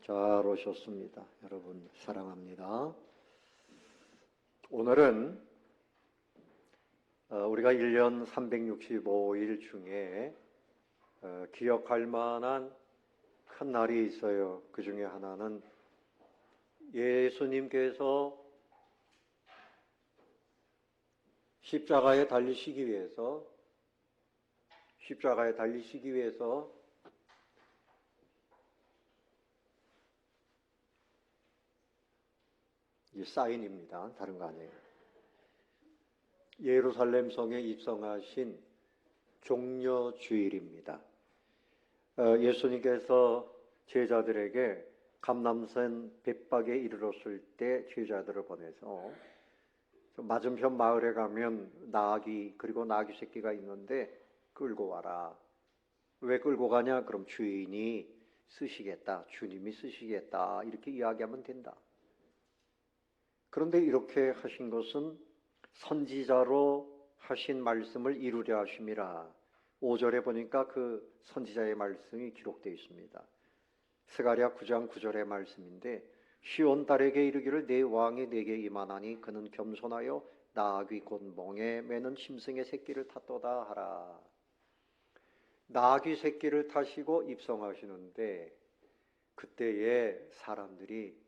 잘 오셨습니다. 여러분 사랑합니다. 오늘은 우리가 1년 365일 중에 기억할 만한 큰 날이 있어요. 그 중에 하나는 예수님께서 십자가에 달리시기 위해서 이 사인입니다. 다른 거 아니에요. 예루살렘 성에 입성하신 종려주일입니다. 예수님께서 제자들에게 감람산 벳박에 이르렀을 때 제자들을 보내서 맞은편 마을에 가면 나귀 그리고 나귀 새끼가 있는데 끌고 와라. 왜 끌고 가냐? 그럼 주님이 쓰시겠다. 이렇게 이야기하면 된다. 그런데 이렇게 하신 것은 선지자로 하신 말씀을 이루려 하심이라. 5절에 보니까 그 선지자의 말씀이 기록되어 있습니다. 스가랴 9장 9절의 말씀인데, 시온 딸에게 이르기를 내 왕이 내게 임하나니 그는 겸손하여 나귀 곧 멍에 매는 짐승의 새끼를 탔도다 하라. 나귀 새끼를 타시고 입성하시는데, 그때에 사람들이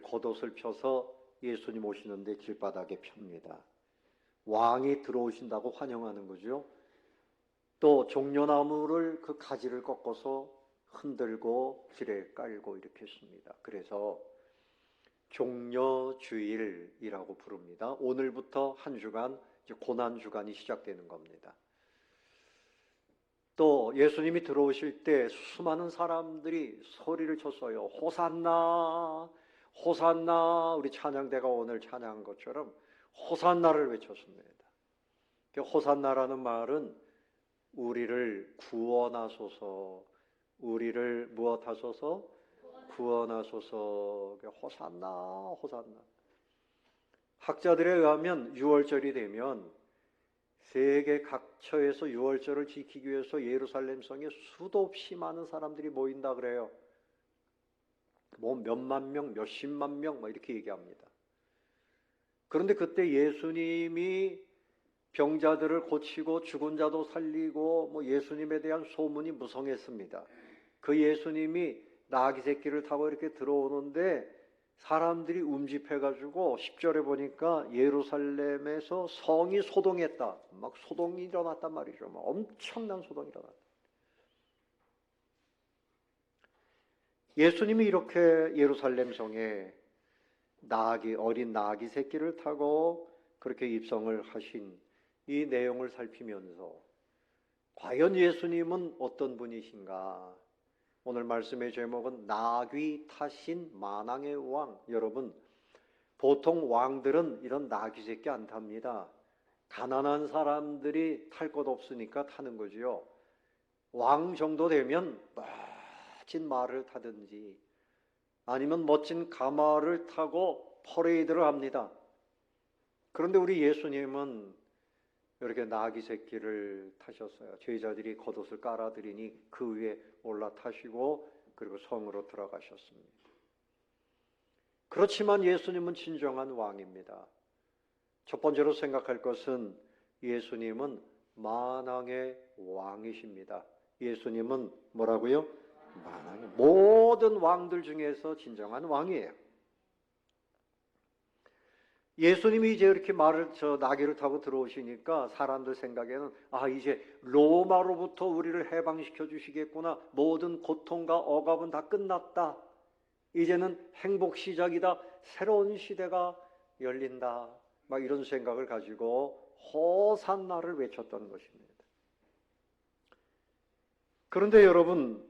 겉옷을 펴서 예수님 오시는데 길바닥에 펴니다. 왕이 들어오신다고 환영하는 거죠. 또 종려나무를 그 가지를 꺾어서 흔들고 길에 깔고 이렇게 했습니다. 그래서 종려주일이라고 부릅니다. 오늘부터 한 주간 고난주간이 시작되는 겁니다. 또 예수님이 들어오실 때 수많은 사람들이 소리를 쳤어요. 호산나, 호산나. 우리 찬양대가 오늘 찬양한 것처럼 호산나를 외쳤습니다. 호산나라는 말은 우리를 구원하소서, 우리를 무엇하소서? 구원하소서. 호산나, 호산나. 학자들에 의하면 6월절이 되면 세계 각처에서 6월절을 지키기 위해서 예루살렘 성에 수도 없이 많은 사람들이 모인다 그래요. 뭐 몇만 명, 몇십만 명 이렇게 얘기합니다. 그런데 그때 예수님이 병자들을 고치고 죽은 자도 살리고 예수님에 대한 소문이 무성했습니다. 그 예수님이 나귀 새끼를 타고 이렇게 들어오는데 사람들이 움집해가지고 10절에 보니까 예루살렘에서 성이 소동했다. 막 소동이 일어났단 말이죠. 엄청난 소동이 일어났다. 예수님이 이렇게 예루살렘 성에 어린 나귀 새끼를 타고 그렇게 입성을 하신 이 내용을 살피면서 과연 예수님은 어떤 분이신가? 오늘 말씀의 제목은 나귀 타신 만왕의 왕. 여러분, 보통 왕들은 이런 나귀 새끼 안 탑니다. 가난한 사람들이 탈 것 없으니까 타는 거지요. 왕 정도 되면 멋진 말을 타든지 아니면 멋진 가마를 타고 퍼레이드를 합니다. 그런데 우리 예수님은 이렇게 나귀 새끼를 타셨어요. 제자들이 겉옷을 깔아드리니 그 위에 올라타시고 그리고 성으로 들어가셨습니다. 그렇지만 예수님은 진정한 왕입니다. 첫 번째로 생각할 것은 예수님은 만왕의 왕이십니다. 예수님은 뭐라고요? 만왕의 모든 왕들 중에서 진정한 왕이에요. 예수님이 이제 이렇게 나귀를 타고 들어오시니까 사람들 생각에는 이제 로마로부터 우리를 해방시켜 주시겠구나. 모든 고통과 억압은 다 끝났다. 이제는 행복 시작이다. 새로운 시대가 열린다. 이런 생각을 가지고 호산나를 외쳤던 것입니다. 그런데 여러분,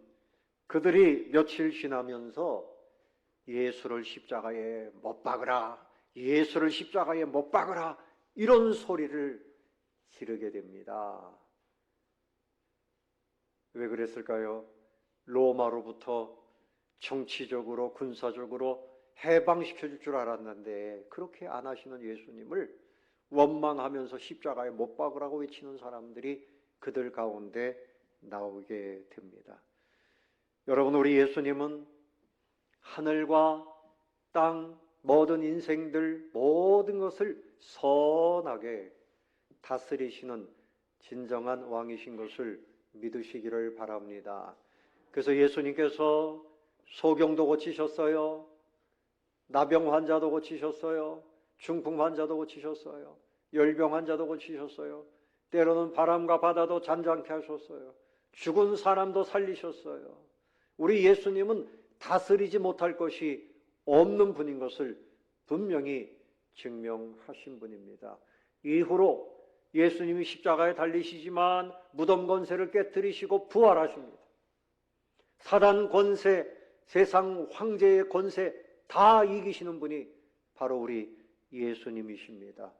그들이 며칠 지나면서 예수를 십자가에 못 박으라. 예수를 십자가에 못 박으라. 이런 소리를 지르게 됩니다. 왜 그랬을까요? 로마로부터 정치적으로 군사적으로 해방시켜 줄 줄 알았는데 그렇게 안 하시는 예수님을 원망하면서 십자가에 못 박으라고 외치는 사람들이 그들 가운데 나오게 됩니다. 여러분, 우리 예수님은 하늘과 땅, 모든 인생들, 모든 것을 선하게 다스리시는 진정한 왕이신 것을 믿으시기를 바랍니다. 그래서 예수님께서 소경도 고치셨어요. 나병 환자도 고치셨어요. 중풍 환자도 고치셨어요. 열병 환자도 고치셨어요. 때로는 바람과 바다도 잔잔케 하셨어요. 죽은 사람도 살리셨어요. 우리 예수님은 다스리지 못할 것이 없는 분인 것을 분명히 증명하신 분입니다. 이후로 예수님이 십자가에 달리시지만 무덤 권세를 깨뜨리시고 부활하십니다. 사단 권세, 세상 황제의 권세 다 이기시는 분이 바로 우리 예수님이십니다.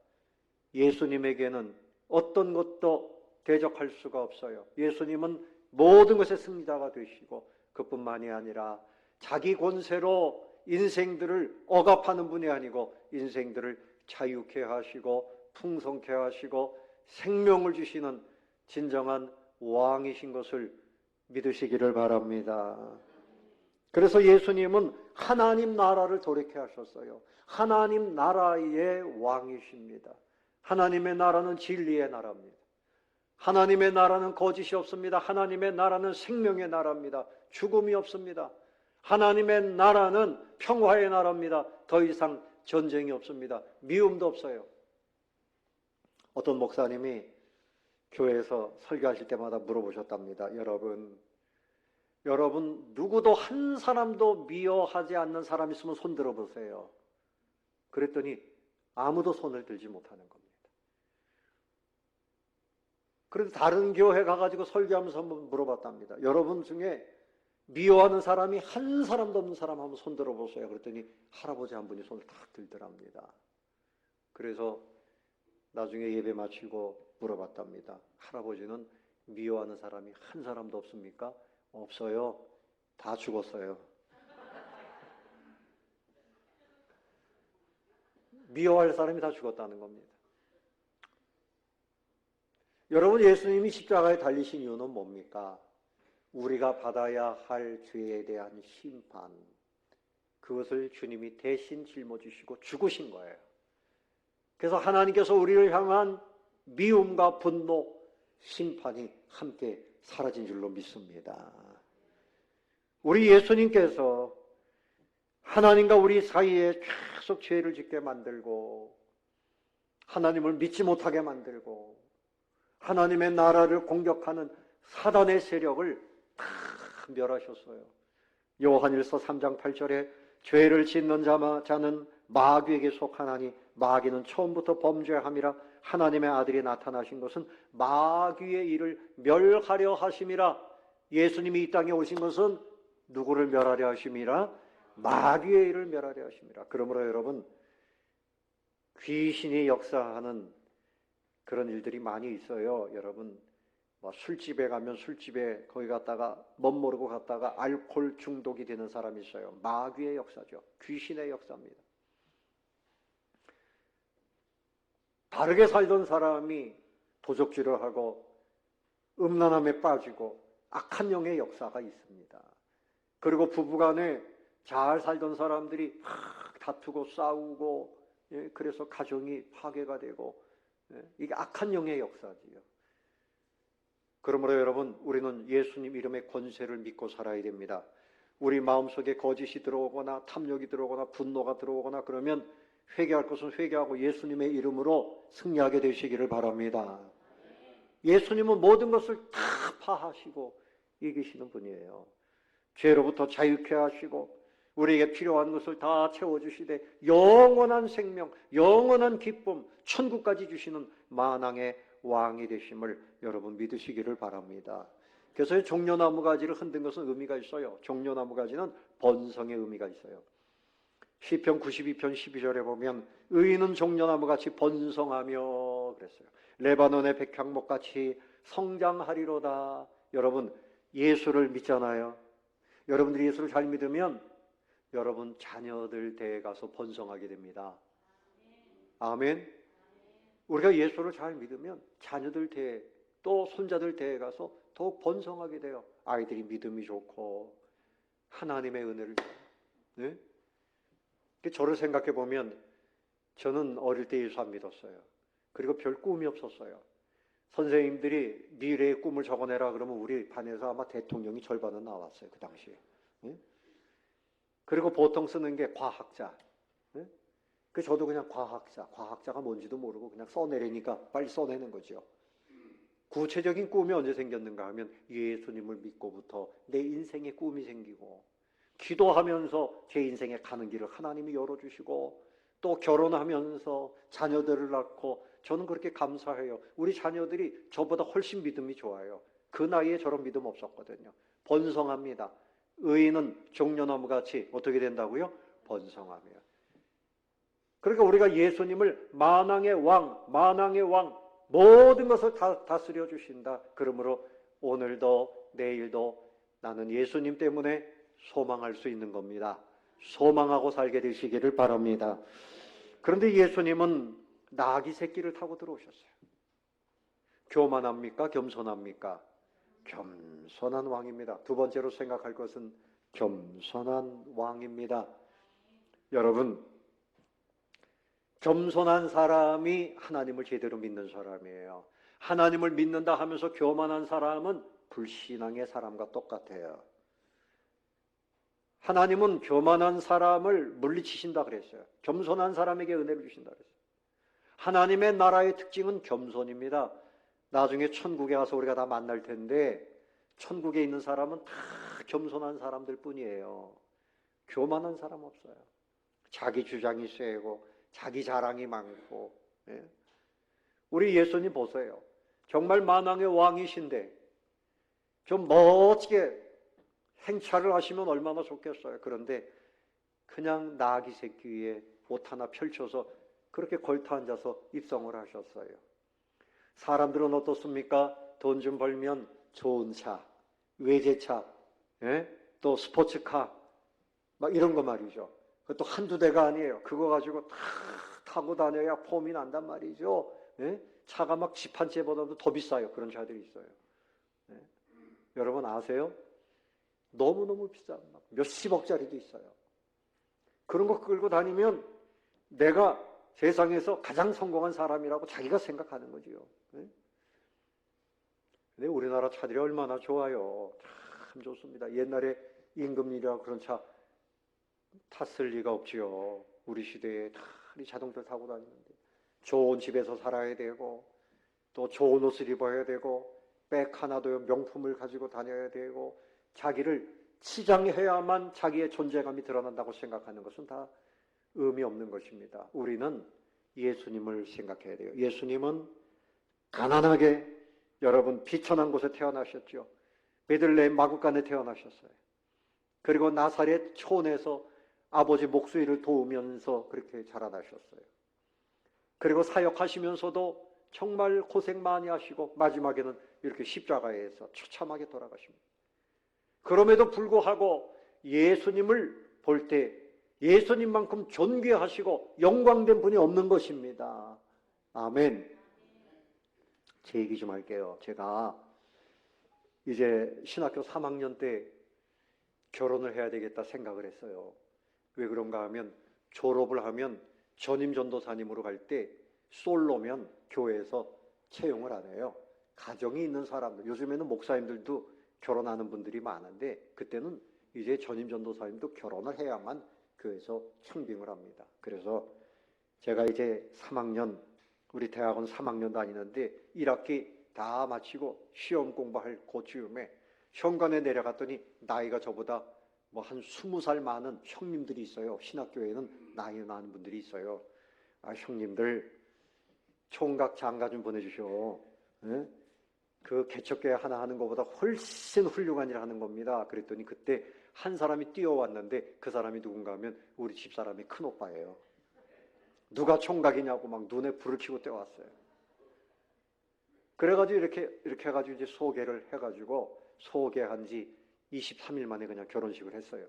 예수님에게는 어떤 것도 대적할 수가 없어요. 예수님은 모든 것의 승리자가 되시고 그뿐만이 아니라 자기 권세로 인생들을 억압하는 분이 아니고 인생들을 자유케 하시고 풍성케 하시고 생명을 주시는 진정한 왕이신 것을 믿으시기를 바랍니다. 그래서 예수님은 하나님 나라를 돌이켜 하셨어요. 하나님 나라의 왕이십니다. 하나님의 나라는 진리의 나라입니다. 하나님의 나라는 거짓이 없습니다. 하나님의 나라는 생명의 나라입니다. 죽음이 없습니다. 하나님의 나라는 평화의 나라입니다. 더 이상 전쟁이 없습니다. 미움도 없어요. 어떤 목사님이 교회에서 설교하실 때마다 물어보셨답니다. 여러분 누구도 한 사람도 미워하지 않는 사람 있으면 손 들어보세요. 그랬더니 아무도 손을 들지 못하는 겁니다. 그래서 다른 교회 가가지고 설교하면서 한번 물어봤답니다. 여러분 중에 미워하는 사람이 한 사람도 없는 사람 한번 손 들어보세요. 그랬더니 할아버지 한 분이 손을 탁 들더랍니다. 그래서 나중에 예배 마치고 물어봤답니다. 할아버지는 미워하는 사람이 한 사람도 없습니까? 없어요. 다 죽었어요. 미워할 사람이 다 죽었다는 겁니다. 여러분, 예수님이 십자가에 달리신 이유는 뭡니까? 우리가 받아야 할 죄에 대한 심판, 그것을 주님이 대신 짊어지시고 죽으신 거예요. 그래서 하나님께서 우리를 향한 미움과 분노, 심판이 함께 사라진 줄로 믿습니다. 우리 예수님께서 하나님과 우리 사이에 계속 죄를 짓게 만들고 하나님을 믿지 못하게 만들고 하나님의 나라를 공격하는 사단의 세력을 다 멸하셨어요. 요한일서 3장 8절에 죄를 짓는 자는 마귀에게 속하나니 마귀는 처음부터 범죄함이라 하나님의 아들이 나타나신 것은 마귀의 일을 멸하려 하심이라. 예수님이 이 땅에 오신 것은 누구를 멸하려 하심이라? 마귀의 일을 멸하려 하심이라. 그러므로 여러분, 귀신이 역사하는 그런 일들이 많이 있어요. 여러분, 술집에 가면 술집에 거기 갔다가 멋모르고 갔다가 알코올 중독이 되는 사람이 있어요. 마귀의 역사죠. 귀신의 역사입니다. 바르게 살던 사람이 도적질을 하고 음란함에 빠지고 악한 영의 역사가 있습니다. 그리고 부부간에 잘 살던 사람들이 막 다투고 싸우고, 그래서 가정이 파괴가 되고, 이게 악한 영의 역사지요. 그러므로 여러분, 우리는 예수님 이름의 권세를 믿고 살아야 됩니다. 우리 마음속에 거짓이 들어오거나 탐욕이 들어오거나 분노가 들어오거나 그러면 회개할 것은 회개하고 예수님의 이름으로 승리하게 되시기를 바랍니다. 예수님은 모든 것을 다 파하시고 이기시는 분이에요. 죄로부터 자유케 하시고 우리에게 필요한 것을 다 채워주시되 영원한 생명, 영원한 기쁨, 천국까지 주시는 만왕의 왕이 되심을 여러분 믿으시기를 바랍니다. 그래서 종려나무 가지를 흔든 것은 의미가 있어요. 종려나무 가지는 번성의 의미가 있어요. 시편 92편 12절에 보면 의인은 종려나무같이 번성하며 그랬어요. 레바논의 백향목같이 성장하리로다. 여러분, 예수를 믿잖아요. 여러분들이 예수를 잘 믿으면 여러분 자녀들 대에 가서 번성하게 됩니다. 아멘. 우리가 예수를 잘 믿으면 자녀들 대에 또 손자들 대에 가서 더욱 번성하게 돼요. 아이들이 믿음이 좋고 하나님의 은혜를 네? 저를 생각해 보면 저는 어릴 때 예수 안 믿었어요. 그리고 별 꿈이 없었어요. 선생님들이 미래의 꿈을 적어내라 그러면 우리 반에서 아마 대통령이 절반은 나왔어요. 그 당시에. 네? 그리고 보통 쓰는 게 과학자. 네? 저도 그냥 과학자가 뭔지도 모르고 그냥 써내리니까 빨리 써내는 거죠. 구체적인 꿈이 언제 생겼는가 하면 예수님을 믿고부터 내 인생에 꿈이 생기고, 기도하면서 제 인생에 가는 길을 하나님이 열어주시고, 또 결혼하면서 자녀들을 낳고, 저는 그렇게 감사해요. 우리 자녀들이 저보다 훨씬 믿음이 좋아요. 그 나이에 저런 믿음 없었거든요. 번성합니다. 의인은 종려나무같이 어떻게 된다고요? 번성하며. 그러니까 우리가 예수님을 만왕의 왕, 모든 것을 다 다스려 주신다. 그러므로 오늘도 내일도 나는 예수님 때문에 소망할 수 있는 겁니다. 소망하고 살게 되시기를 바랍니다. 그런데 예수님은 나귀 새끼를 타고 들어오셨어요. 교만합니까? 겸손합니까? 겸손한 왕입니다. 두 번째로 생각할 것은 겸손한 왕입니다. 여러분, 겸손한 사람이 하나님을 제대로 믿는 사람이에요. 하나님을 믿는다 하면서 교만한 사람은 불신앙의 사람과 똑같아요. 하나님은 교만한 사람을 물리치신다 그랬어요. 겸손한 사람에게 은혜를 주신다 그랬어요. 하나님의 나라의 특징은 겸손입니다. 나중에 천국에 가서 우리가 다 만날 텐데, 천국에 있는 사람은 다 겸손한 사람들 뿐이에요. 교만한 사람 없어요. 자기 주장이 세고 자기 자랑이 많고. 예. 우리 예수님 보세요. 정말 만왕의 왕이신데 좀 멋지게 행차를 하시면 얼마나 좋겠어요. 그런데 그냥 나귀 새끼 위에 옷 하나 펼쳐서 그렇게 걸터 앉아서 입성을 하셨어요. 사람들은 어떻습니까? 돈 좀 벌면 좋은 차, 외제차, 예? 또 스포츠카 막 이런 거 말이죠. 그것도 한두 대가 아니에요. 그거 가지고 다 타고 다녀야 폼이 난단 말이죠. 예? 차가 막 집 한 채보다도 더 비싸요. 그런 차들이 있어요. 예? 여러분 아세요? 너무너무 비싼 막 몇십억짜리도 있어요. 그런 거 끌고 다니면 내가 세상에서 가장 성공한 사람이라고 자기가 생각하는 거지요. 예? 근데 우리나라 차들이 얼마나 좋아요. 참 좋습니다. 옛날에 임금님이라 그런 차 탔을 리가 없지요. 우리 시대에 다 이 자동차 타고 다니는데 좋은 집에서 살아야 되고 또 좋은 옷을 입어야 되고 백 하나도 명품을 가지고 다녀야 되고 자기를 치장해야만 자기의 존재감이 드러난다고 생각하는 것은 다 의미 없는 것입니다. 우리는 예수님을 생각해야 돼요. 예수님은 가난하게 여러분 비천한 곳에 태어나셨죠. 베들레헴 마구간에 태어나셨어요. 그리고 나사렛 촌에서 아버지 목수일을 도우면서 그렇게 자라나셨어요. 그리고 사역하시면서도 정말 고생 많이 하시고 마지막에는 이렇게 십자가에서 처참하게 돌아가십니다. 그럼에도 불구하고 예수님을 볼 때 예수님만큼 존귀하시고 영광된 분이 없는 것입니다. 아멘. 제 얘기 좀 할게요. 제가 이제 신학교 3학년 때 결혼을 해야 되겠다 생각을 했어요. 왜 그런가 하면 졸업을 하면 전임 전도사님으로 갈 때 솔로면 교회에서 채용을 안 해요. 가정이 있는 사람들, 요즘에는 목사님들도 결혼하는 분들이 많은데 그때는 이제 전임 전도사님도 결혼을 해야만 교회에서 청빙을 합니다. 그래서 제가 이제 3학년, 우리 대학원 3학년 다니는데 1학기 다 마치고 시험 공부할 고쯤에 현관에 내려갔더니 나이가 저보다 뭐 한 20살 많은 형님들이 있어요. 신학교에는 나이 많은 분들이 있어요. 아, 형님들 총각 장가 좀 보내주셔. 예? 그 개척교회 하나 하는 것보다 훨씬 훌륭한 일을 하는 겁니다. 그랬더니 그때 한 사람이 뛰어왔는데 그 사람이 누군가 하면 우리 집사람이 큰오빠예요. 누가 총각이냐고 막 눈에 불을 켜고 뛰어왔어요. 그래가지고 이렇게 해가지고 이제 소개를 해가지고 소개한 지 23일 만에 그냥 결혼식을 했어요.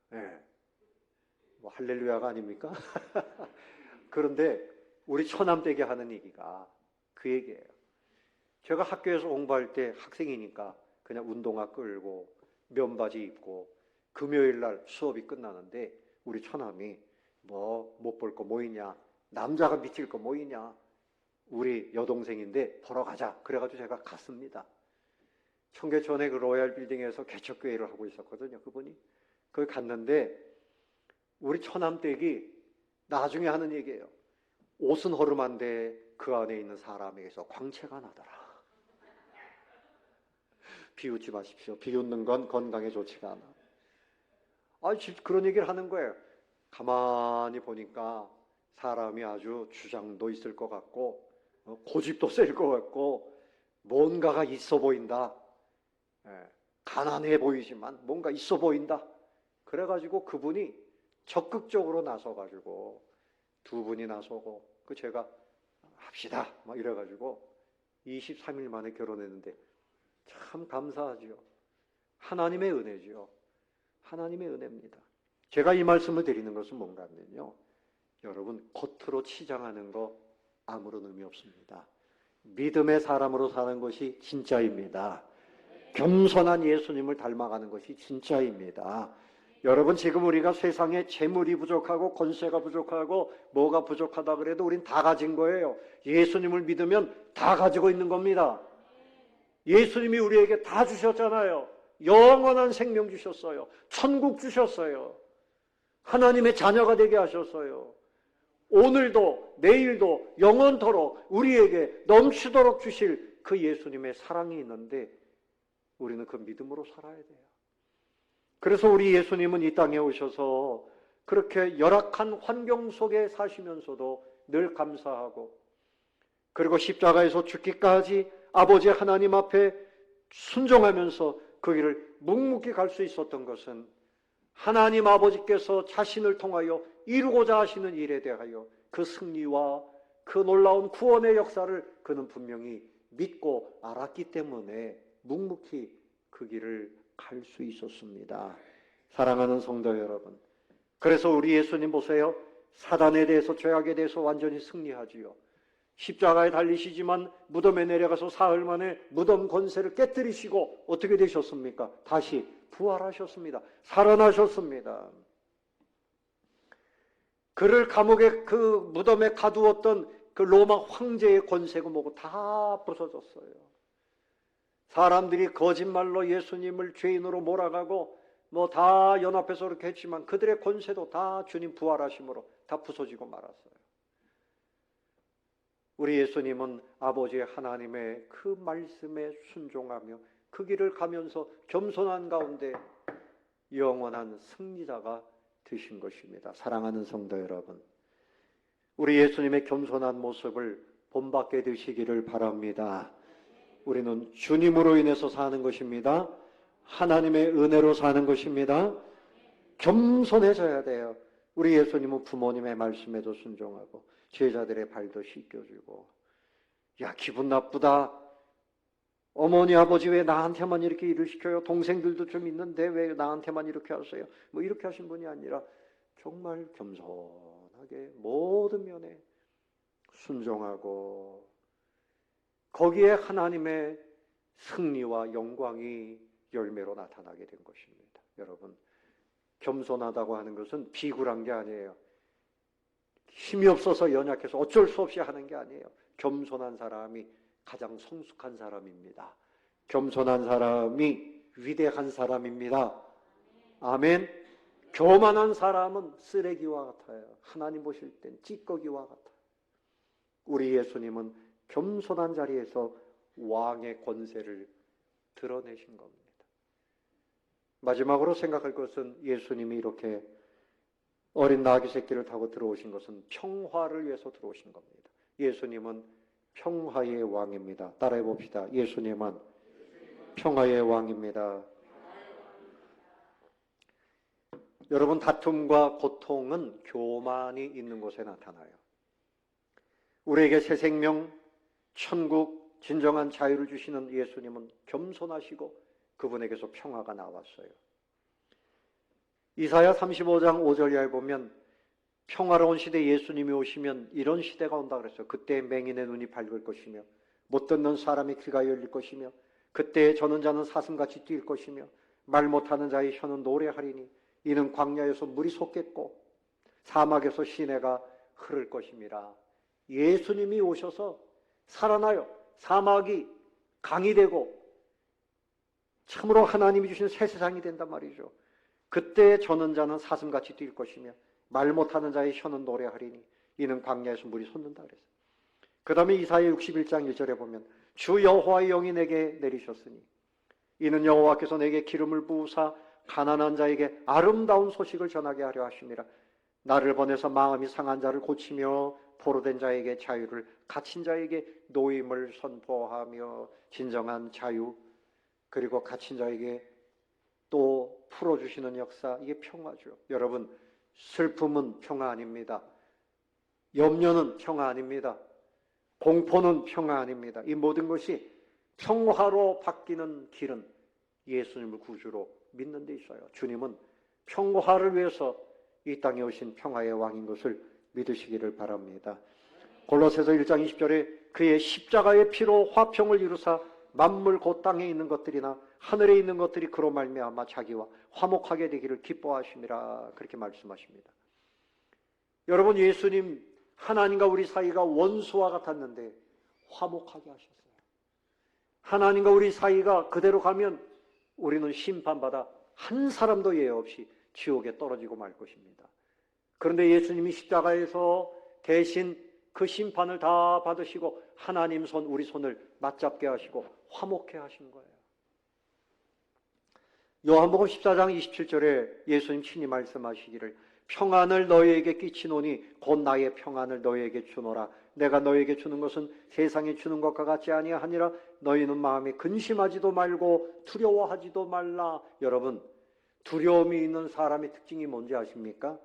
네. 뭐 할렐루야가 아닙니까? 그런데 우리 처남댁이 하는 얘기가 그 얘기예요. 제가 학교에서 공부할 때 학생이니까 그냥 운동화 끌고 면바지 입고 금요일 날 수업이 끝나는데 우리 처남이 뭐 못 볼 거 뭐 있냐, 남자가 미칠 거 뭐 있냐, 우리 여동생인데 보러 가자. 그래가지고 제가 갔습니다. 청계천의 그 로얄 빌딩에서 개척교회를 하고 있었거든요. 그분이. 거기 갔는데 우리 처남댁이 나중에 하는 얘기예요. 옷은 허름한데 그 안에 있는 사람에게서 광채가 나더라. 비웃지 마십시오. 비웃는 건 건강에 좋지가 않아. 그런 얘기를 하는 거예요. 가만히 보니까 사람이 아주 주장도 있을 것 같고 고집도 셀 것 같고 뭔가가 있어 보인다. 가난해 보이지만 뭔가 있어 보인다. 그래가지고 그분이 적극적으로 나서가지고 두 분이 나서고 제가 합시다 막 이래가지고 23일 만에 결혼했는데 참 감사하지요. 하나님의 은혜지요. 하나님의 은혜입니다. 제가 이 말씀을 드리는 것은 뭔가 하면요, 여러분 겉으로 치장하는 거 아무런 의미 없습니다. 믿음의 사람으로 사는 것이 진짜입니다. 겸손한 예수님을 닮아가는 것이 진짜입니다. 여러분 지금 우리가 세상에 재물이 부족하고 권세가 부족하고 뭐가 부족하다 그래도 우린 다 가진 거예요. 예수님을 믿으면 다 가지고 있는 겁니다. 예수님이 우리에게 다 주셨잖아요. 영원한 생명 주셨어요. 천국 주셨어요. 하나님의 자녀가 되게 하셨어요. 오늘도 내일도 영원토록 우리에게 넘치도록 주실 그 예수님의 사랑이 있는데 우리는 그 믿음으로 살아야 돼요. 그래서 우리 예수님은 이 땅에 오셔서 그렇게 열악한 환경 속에 사시면서도 늘 감사하고, 그리고 십자가에서 죽기까지 아버지 하나님 앞에 순종하면서 그 길을 묵묵히 갈 수 있었던 것은 하나님 아버지께서 자신을 통하여 이루고자 하시는 일에 대하여 그 승리와 그 놀라운 구원의 역사를 그는 분명히 믿고 알았기 때문에 묵묵히 그 길을 갈 수 있었습니다. 사랑하는 성도 여러분, 그래서 우리 예수님 보세요. 사단에 대해서, 죄악에 대해서 완전히 승리하지요. 십자가에 달리시지만 무덤에 내려가서 사흘 만에 무덤 권세를 깨뜨리시고 어떻게 되셨습니까? 다시 부활하셨습니다. 살아나셨습니다. 그를 감옥에 그 무덤에 가두었던 그 로마 황제의 권세고 뭐고 다 부서졌어요. 사람들이 거짓말로 예수님을 죄인으로 몰아가고 뭐 다 연합해서 그렇게 했지만 그들의 권세도 다 주님 부활하심으로 다 부서지고 말았어요. 우리 예수님은 아버지 하나님의 그 말씀에 순종하며 그 길을 가면서 겸손한 가운데 영원한 승리자가 되신 것입니다. 사랑하는 성도 여러분, 우리 예수님의 겸손한 모습을 본받게 되시기를 바랍니다. 우리는 주님으로 인해서 사는 것입니다. 하나님의 은혜로 사는 것입니다. 겸손해져야 돼요. 우리 예수님은 부모님의 말씀에도 순종하고 제자들의 발도 씻겨주고, 야 기분 나쁘다, 어머니 아버지 왜 나한테만 이렇게 일을 시켜요? 동생들도 좀 있는데 왜 나한테만 이렇게 하세요? 뭐 이렇게 하신 분이 아니라 정말 겸손하게 모든 면에 순종하고, 거기에 하나님의 승리와 영광이 열매로 나타나게 된 것입니다. 여러분, 겸손하다고 하는 것은 비굴한 게 아니에요. 힘이 없어서 연약해서 어쩔 수 없이 하는 게 아니에요. 겸손한 사람이 가장 성숙한 사람입니다. 겸손한 사람이 위대한 사람입니다. 아멘. 교만한 사람은 쓰레기와 같아요. 하나님 보실 땐 찌꺼기와 같아요. 우리 예수님은 겸손한 자리에서 왕의 권세를 드러내신 겁니다. 마지막으로 생각할 것은 예수님이 이렇게 어린 나귀 새끼를 타고 들어오신 것은 평화를 위해서 들어오신 겁니다. 예수님은 평화의 왕입니다. 따라해 봅시다. 예수님은 평화의 왕입니다. 여러분, 다툼과 고통은 교만이 있는 곳에 나타나요. 우리에게 새 생명, 천국, 진정한 자유를 주시는 예수님은 겸손하시고 그분에게서 평화가 나왔어요. 이사야 35장 5절 이하에 보면 평화로운 시대에 예수님이 오시면 이런 시대가 온다 그랬어요. 그때 맹인의 눈이 밝을 것이며 못 듣는 사람의 귀가 열릴 것이며 그때 저는 자는 사슴같이 뛸 것이며 말 못하는 자의 혀는 노래하리니 이는 광야에서 물이 솟겠고 사막에서 시내가 흐를 것임이라. 예수님이 오셔서 살아나요. 사막이 강이 되고 참으로 하나님이 주신 새 세상이 된단 말이죠. 그때 저는 자는 사슴같이 뛸 것이며 말 못하는 자의 혀는 노래하리니 이는 광야에서 물이 솟는다 그랬어요. 그 다음에 이사야 61장 1절에 보면 주 여호와의 영이 내게 내리셨으니 이는 여호와께서 내게 기름을 부으사 가난한 자에게 아름다운 소식을 전하게 하려 하심이라. 나를 보내서 마음이 상한 자를 고치며 포로된 자에게 자유를, 갇힌 자에게 노임을 선포하며 진정한 자유, 그리고 갇힌 자에게 또 풀어주시는 역사, 이게 평화죠. 여러분, 슬픔은 평화 아닙니다. 염려는 평화 아닙니다. 공포는 평화 아닙니다. 이 모든 것이 평화로 바뀌는 길은 예수님을 구주로 믿는 데 있어요. 주님은 평화를 위해서 이 땅에 오신 평화의 왕인 것을 믿으시기를 바랍니다. 골로새서 1장 20절에 그의 십자가의 피로 화평을 이루사 만물 곧 땅에 있는 것들이나 하늘에 있는 것들이 그로 말미암아 자기와 화목하게 되기를 기뻐하심이라, 그렇게 말씀하십니다. 여러분, 예수님 하나님과 우리 사이가 원수와 같았는데 화목하게 하셨어요. 하나님과 우리 사이가 그대로 가면 우리는 심판받아 한 사람도 예외 없이 지옥에 떨어지고 말 것입니다. 그런데 예수님이 십자가에서 대신 그 심판을 다 받으시고 하나님 손, 우리 손을 맞잡게 하시고 화목해 하신 거예요. 요한복음 14장 27절에 예수님 친히 말씀하시기를 평안을 너희에게 끼치노니 곧 나의 평안을 너희에게 주노라. 내가 너희에게 주는 것은 세상이 주는 것과 같지 아니하니라. 너희는 마음에 근심하지도 말고 두려워하지도 말라. 여러분, 두려움이 있는 사람의 특징이 뭔지 아십니까?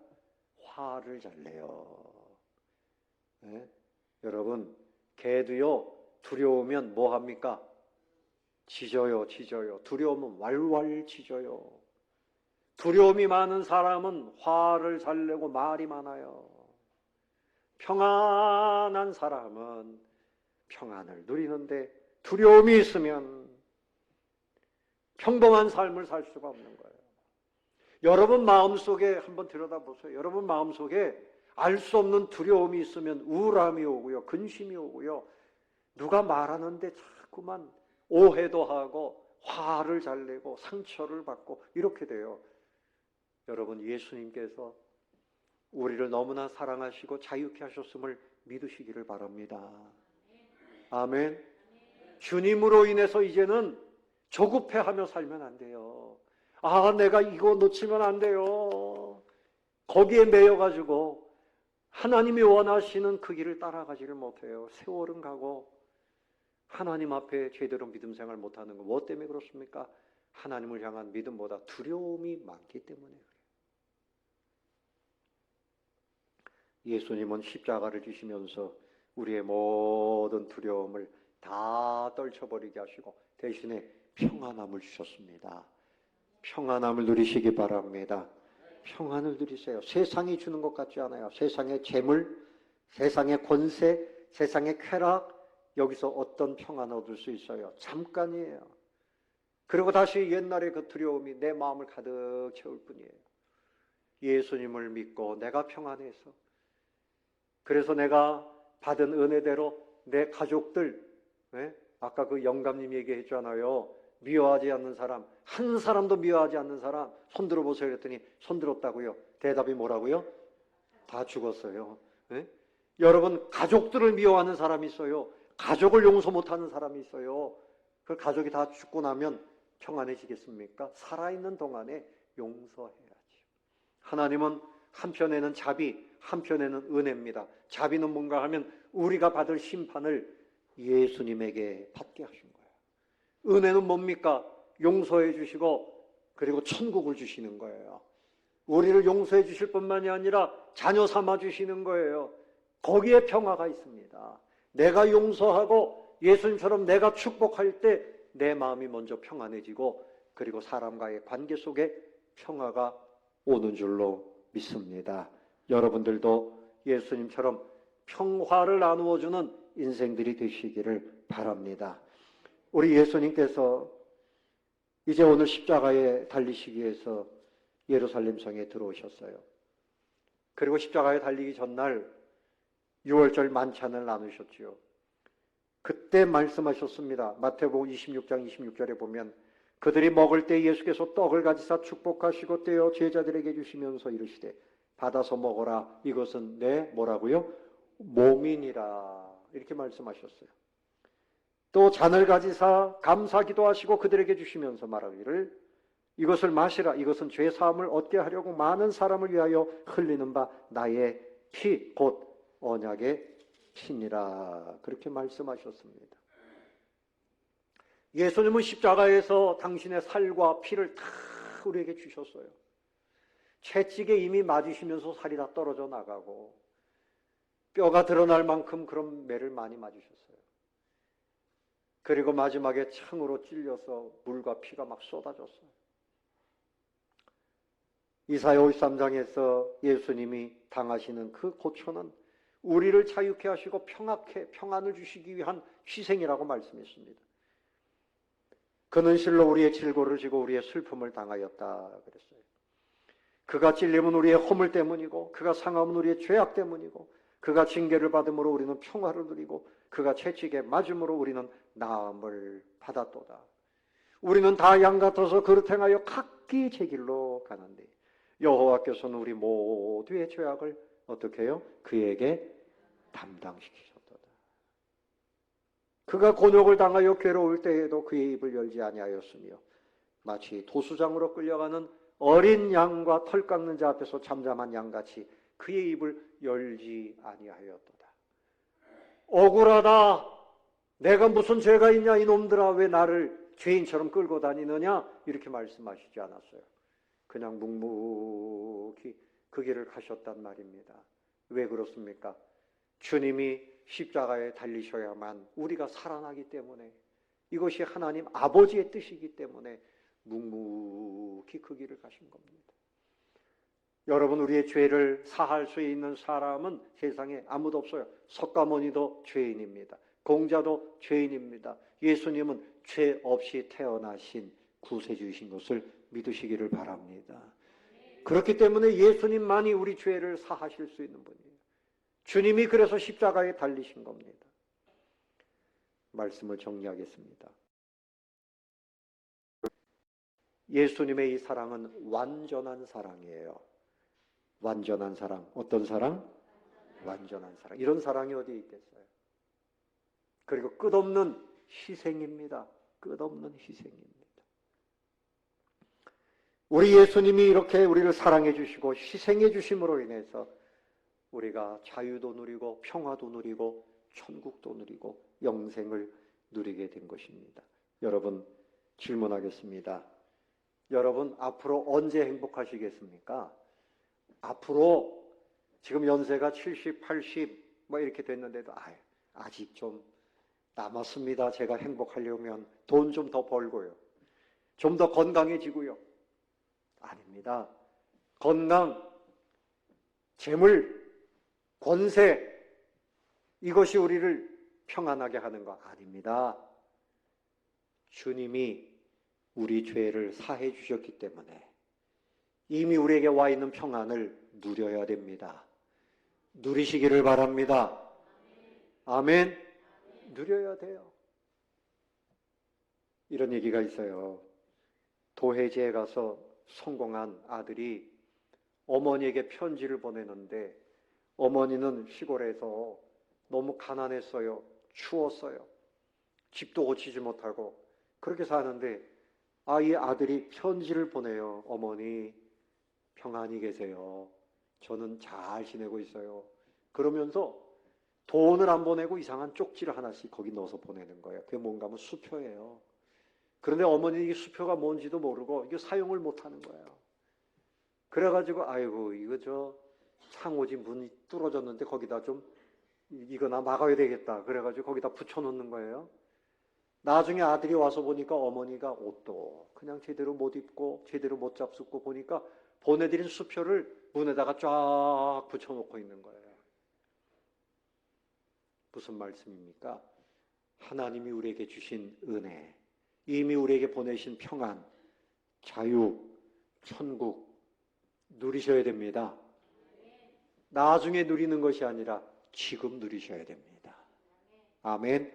화를 잘 내요. 네? 여러분, 개도요 두려우면 뭐 합니까? 짖어요. 두려우면 왈왈 짖어요. 두려움이 많은 사람은 화를 잘 내고 말이 많아요. 평안한 사람은 평안을 누리는데 두려움이 있으면 평범한 삶을 살 수가 없는 거예요. 여러분 마음속에 한번 들여다보세요. 여러분 마음속에 알 수 없는 두려움이 있으면 우울함이 오고요, 근심이 오고요, 누가 말하는데 자꾸만 오해도 하고 화를 잘 내고 상처를 받고 이렇게 돼요. 여러분, 예수님께서 우리를 너무나 사랑하시고 자유케 하셨음을 믿으시기를 바랍니다. 아멘. 주님으로 인해서 이제는 조급해하며 살면 안 돼요. 아, 내가 이거 놓치면 안 돼요. 거기에 매여가지고 하나님이 원하시는 그 길을 따라가지를 못해요. 세월은 가고 하나님 앞에 제대로 믿음 생활 못하는 거 뭐 때문에 그렇습니까? 하나님을 향한 믿음보다 두려움이 많기 때문에 그래요. 예수님은 십자가를 지시면서 우리의 모든 두려움을 다 떨쳐버리게 하시고 대신에 평안함을 주셨습니다. 평안함을 누리시기 바랍니다. 평안을 누리세요. 세상이 주는 것 같지 않아요. 세상의 재물, 세상의 권세, 세상의 쾌락, 여기서 어떤 평안을 얻을 수 있어요? 잠깐이에요. 그리고 다시 옛날의 그 두려움이 내 마음을 가득 채울 뿐이에요. 예수님을 믿고 내가 평안해서, 그래서 내가 받은 은혜대로 내 가족들, 아까 그 영감님 얘기했잖아요. 미워하지 않는 사람, 한 사람도 미워하지 않는 사람 손 들어보세요 그랬더니 손 들었다고요. 대답이 뭐라고요? 다 죽었어요. 여러분, 가족들을 미워하는 사람이 있어요. 가족을 용서 못하는 사람이 있어요. 그 가족이 다 죽고 나면 평안해지겠습니까? 살아있는 동안에 용서해야지. 하나님은 한편에는 자비, 한편에는 은혜입니다. 자비는 뭔가 하면 우리가 받을 심판을 예수님에게 받게 하신 거예요. 은혜는 뭡니까? 용서해 주시고 그리고 천국을 주시는 거예요. 우리를 용서해 주실 뿐만이 아니라 자녀 삼아 주시는 거예요. 거기에 평화가 있습니다. 내가 용서하고 예수님처럼 내가 축복할 때 내 마음이 먼저 평안해지고 그리고 사람과의 관계 속에 평화가 오는 줄로 믿습니다. 여러분들도 예수님처럼 평화를 나누어주는 인생들이 되시기를 바랍니다. 우리 예수님께서 이제 오늘 십자가에 달리시기 위해서 예루살렘 성에 들어오셨어요. 그리고 십자가에 달리기 전날 유월절 만찬을 나누셨지요. 그때 말씀하셨습니다. 마태복음 26장 26절에 보면 그들이 먹을 때 예수께서 떡을 가지사 축복하시고 떼어 제자들에게 주시면서 이르시되 받아서 먹어라. 이것은 내 뭐라고요? 몸이니라. 이렇게 말씀하셨어요. 또 잔을 가지사 감사 기도하시고 그들에게 주시면서 말하기를 이것을 마시라. 이것은 죄 사함을 얻게 하려고 많은 사람을 위하여 흘리는 바 나의 피, 곧 언약의 피니라. 그렇게 말씀하셨습니다. 예수님은 십자가에서 당신의 살과 피를 다 우리에게 주셨어요. 채찍에 이미 맞으시면서 살이 다 떨어져 나가고 뼈가 드러날 만큼 그런 매를 많이 맞으셨어요. 그리고 마지막에 창으로 찔려서 물과 피가 막 쏟아졌어요. 이사야 53장에서 예수님이 당하시는 그 고초는 우리를 자유케 하시고 평안을 주시기 위한 희생이라고 말씀했습니다. 그는 실로 우리의 질고를 지고 우리의 슬픔을 당하였다 그랬어요. 그가 찔림은 우리의 허물 때문이고 그가 상함은 우리의 죄악 때문이고 그가 징계를 받음으로 우리는 평화를 누리고 그가 채찍에 맞음으로 우리는 나음을 받았도다. 우리는 다 양 같아서 그릇 행하여 각기 제 길로 가는데 여호와께서는 우리 모두의 죄악을 어떻게 해요? 그에게 담당시키셨도다. 그가 곤욕을 당하여 괴로울 때에도 그의 입을 열지 아니하였으며 마치 도수장으로 끌려가는 어린 양과 털 깎는 자 앞에서 잠잠한 양같이 그의 입을 열지 아니하였도다. 억울하다. 내가 무슨 죄가 있냐 이놈들아 왜 나를 죄인처럼 끌고 다니느냐 이렇게 말씀하시지 않았어요. 그냥 묵묵히 그 길을 가셨단 말입니다. 왜 그렇습니까? 주님이 십자가에 달리셔야만 우리가 살아나기 때문에 이것이 하나님 아버지의 뜻이기 때문에 묵묵히 그 길을 가신 겁니다. 여러분 우리의 죄를 사할 수 있는 사람은 세상에 아무도 없어요. 석가모니도 죄인입니다. 공자도 죄인입니다. 예수님은 죄 없이 태어나신 구세주이신 것을 믿으시기를 바랍니다. 그렇기 때문에 예수님만이 우리 죄를 사하실 수 있는 분이에요. 주님이 그래서 십자가에 달리신 겁니다. 말씀을 정리하겠습니다. 예수님의 이 사랑은 완전한 사랑이에요. 완전한 사랑. 어떤 사랑? 완전한 사랑. 이런 사랑이 어디에 있겠어요? 그리고 끝없는 희생입니다. 끝없는 희생입니다. 우리 예수님이 이렇게 우리를 사랑해 주시고 희생해 주심으로 인해서 우리가 자유도 누리고 평화도 누리고 천국도 누리고 영생을 누리게 된 것입니다. 여러분 질문하겠습니다. 여러분 앞으로 언제 행복하시겠습니까? 앞으로 지금 연세가 70, 80 뭐 이렇게 됐는데도 아직 좀 남았습니다. 제가 행복하려면 돈 좀 더 벌고요. 좀 더 건강해지고요. 아닙니다. 건강, 재물, 권세 이것이 우리를 평안하게 하는 거 아닙니다. 주님이 우리 죄를 사해 주셨기 때문에 이미 우리에게 와 있는 평안을 누려야 됩니다. 누리시기를 바랍니다. 아멘. 누려야 돼요. 이런 얘기가 있어요. 도해지에 가서 성공한 아들이 어머니에게 편지를 보내는데 어머니는 시골에서 너무 가난했어요. 추웠어요. 집도 고치지 못하고 그렇게 사는데 이 아들이 편지를 보내요. 어머니 평안히 계세요. 저는 잘 지내고 있어요. 그러면서 돈을 안 보내고 이상한 쪽지를 하나씩 거기 넣어서 보내는 거예요. 그게 뭔가 하면 수표예요. 그런데 어머니 이 수표가 뭔지도 모르고 이게 사용을 못하는 거예요. 그래가지고 아이고 이거 저 창호지 문이 뚫어졌는데 거기다 좀 이거나 막아야 되겠다. 그래가지고 거기다 붙여놓는 거예요. 나중에 아들이 와서 보니까 어머니가 옷도 그냥 제대로 못 입고 제대로 못 잡숫고 보니까 보내드린 수표를 문에다가 쫙 붙여놓고 있는 거예요. 무슨 말씀입니까? 하나님이 우리에게 주신 은혜, 이미 우리에게 보내신 평안, 자유, 천국 누리셔야 됩니다. 나중에 누리는 것이 아니라 지금 누리셔야 됩니다. 아멘.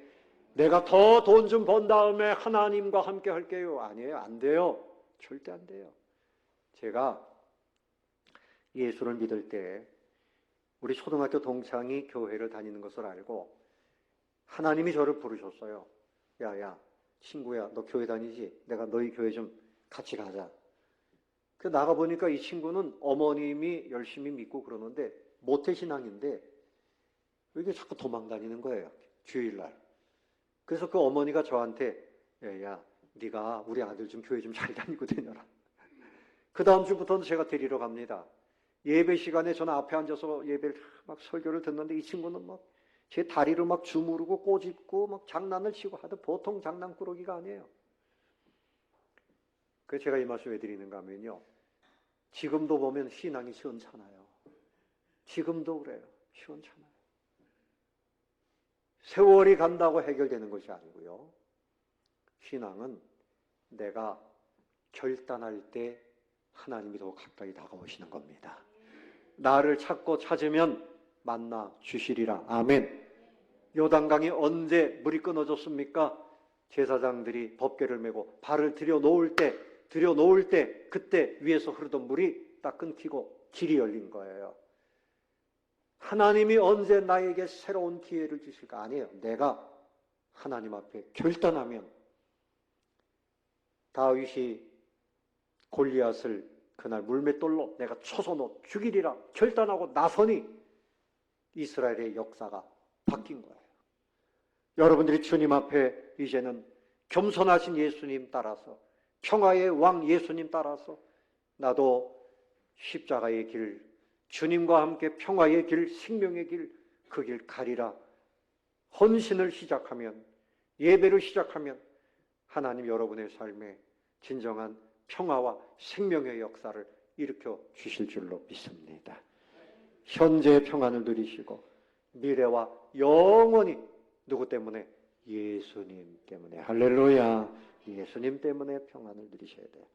내가 더 돈 좀 번 다음에 하나님과 함께 할게요. 아니에요. 안 돼요. 절대 안 돼요. 제가 예수를 믿을 때 우리 초등학교 동창이 교회를 다니는 것을 알고 하나님이 저를 부르셨어요. 야야, 친구야, 너 교회 다니지? 내가 너희 교회 좀 같이 가자. 그 나가보니까 이 친구는 어머님이 열심히 믿고 그러는데 모태신앙인데 이게 자꾸 도망 다니는 거예요. 주일날. 그래서 그 어머니가 저한테 야, 네가 우리 아들 좀 교회 좀 잘 다니고 다녀라. 그 다음 주부터는 제가 데리러 갑니다. 예배 시간에 저는 앞에 앉아서 예배를 막 설교를 듣는데 이 친구는 막 제 다리를 막 주무르고 꼬집고 막 장난을 치고 하도 보통 장난꾸러기가 아니에요. 그래서 제가 이 말씀 왜 드리는가 하면요. 지금도 보면 신앙이 시원찮아요. 지금도 그래요. 시원찮아요. 세월이 간다고 해결되는 것이 아니고요. 신앙은 내가 결단할 때 하나님이 더 가까이 다가오시는 겁니다. 나를 찾고 찾으면 만나 주시리라. 아멘. 요단강이 언제 물이 끊어졌습니까? 제사장들이 법궤를 메고 발을 들여놓을 때 그때 위에서 흐르던 물이 딱 끊기고 길이 열린 거예요. 하나님이 언제 나에게 새로운 기회를 주실까? 아니에요. 내가 하나님 앞에 결단하면 다윗이 골리앗을 그날 물맷돌로 내가 쳐서 죽이리라 결단하고 나서니 이스라엘의 역사가 바뀐 거예요. 여러분들이 주님 앞에 이제는 겸손하신 예수님 따라서 평화의 왕 예수님 따라서 나도 십자가의 길, 주님과 함께 평화의 길, 생명의 길, 그 길 가리라. 헌신을 시작하면, 예배를 시작하면 하나님 여러분의 삶에 진정한 평화와 생명의 역사를 일으켜 주실 줄로 믿습니다. 현재의 평안을 누리시고 미래와 영원히 누구 때문에? 예수님 때문에. 할렐루야. 예수님 때문에 평안을 누리셔야 돼요.